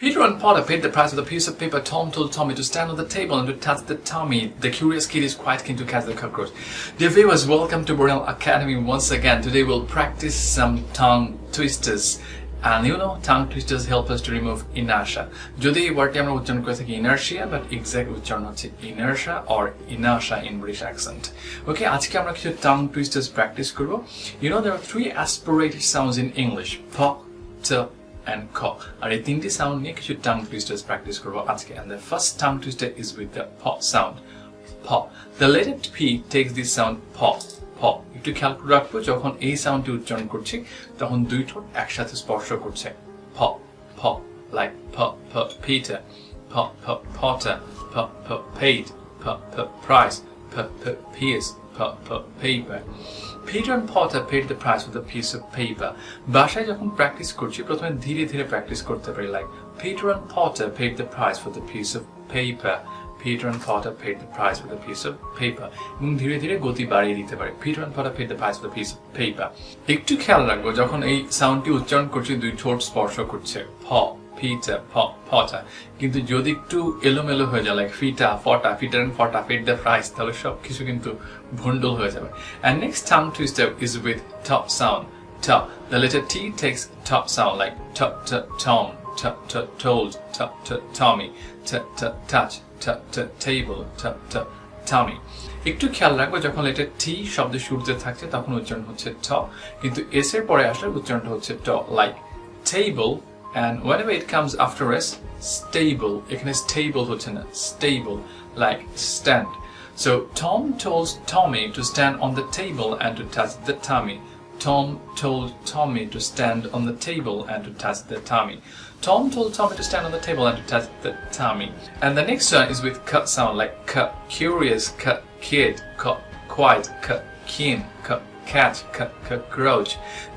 Peter and Potter paid the price with a piece of paper. Tom told Tommy to stand on the table and to touch the tummy. The curious kid is quite keen to catch the cockroach. Dear viewers, welcome to Bornil Academy once again. Today we'll practice some tongue twisters. And you know, tongue twisters help us to remove inertia. Jodi এই ওয়ার্ডটি আমরা উচ্চারণ করে থাকি inertia, but exact উচ্চারণ হচ্ছে inertia or inertia in British accent. Okay, আজকে আমরা কিছু tongue twisters practice করব. You know, there are three aspirated sounds in English: p, t, and k. আর এই তিনটি সাউন্ড নিয়ে কিছু tongue twisters practice করব আজকে. And the first tongue twister is with the p sound. P. The letter P takes this sound p. প একটু খেয়াল করে রাখবো, যখন এই সাউন্ডটি উচ্চারণ করছি তখন দুই ঠোঁট একসাথে স্পর্শ করছে। প প লাইক প প Peter, প প Potter, প প paid, প প price, প প piece, প প paper. Peter and Potter paid the price with a piece of paper. বাসায় যখন প্র্যাকটিস করছি প্রথমে ধীরে ধীরে প্র্যাকটিস করতে পারি, like Peter and Potter paid the price for the piece of paper. Peter and Potter paid the price with a piece of paper. এবং ধীরে ধীরে গতি বাড়িয়ে দিতে পারি। Peter and Potter paid the price with a piece of paper. একটু খেয়াল রাখবো, যখন এই সাউন্ডটি উচ্চারণ করছি দুই ঠোঁট স্পর্শ করছে। প Peter, Potter. কিন্তু যদি একটু এলোমেলো হয়ে যায়, লাইক ফিটা ফটা, Peter and Potter paid the price, তাহলে সব কিছু কিন্তু ভন্ডল হয়ে যাবে। And next tongue twister is with top sound. T. The letter T takes top sound, like t t Tom, t t told, t t Tommy, t t touch, t t table, t t tummy. একটু খেয়াল রাখবো, যখন letter টি শব্দের শুরুতে থাকছে তখন উচ্চারণ হচ্ছে ট, কিন্তু এস এর পরে আসলে উচ্চারণটা হচ্ছে ট, like table, and whenever it comes after s, stable. এখানে stable হচ্ছে না, stable, like stand. So Tom told Tommy to stand on the table and to touch the tummy. Tom told Tommy to stand on the table and to touch the tummy. Tom told Tommy to stand on the table and to touch the tummy. And the next one is with k sound, like k, curious, k, kid, k, quiet, k, keen, k, catch, k, cockroach.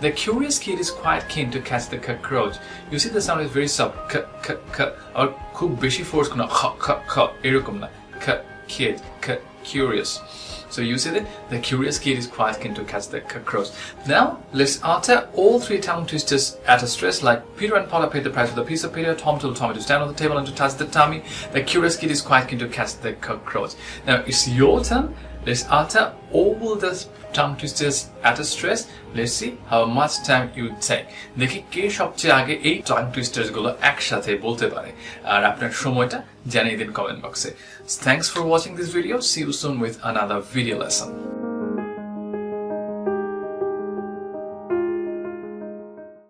The curious kid is quite keen to catch the cockroach. You see the sound is very soft, k, k, k, or খুব বেশি force কোনো খ খ খ এরকম না, k, kid, k, curious. So you see that the curious kid is quite keen to catch the cockroach. Now let's utter all three tongue twisters at a stress, like Peter and Potter paid the price with a piece of paper. Tom told Tommy to stand on the table and to touch the tummy. The curious kid is quite keen to catch the cockroach. Now it's your turn. Let's utter all the tongue twisters at a stress. Let's see how much time you take. দেখি কে সবচেয়ে আগে এই tongue twisters গুলো একসাথে বলতে পারে, আর আপনার সময়টা জানিয়ে দিন কমেন্ট বক্সে। Thanks for watching this video. See you soon with another video lesson.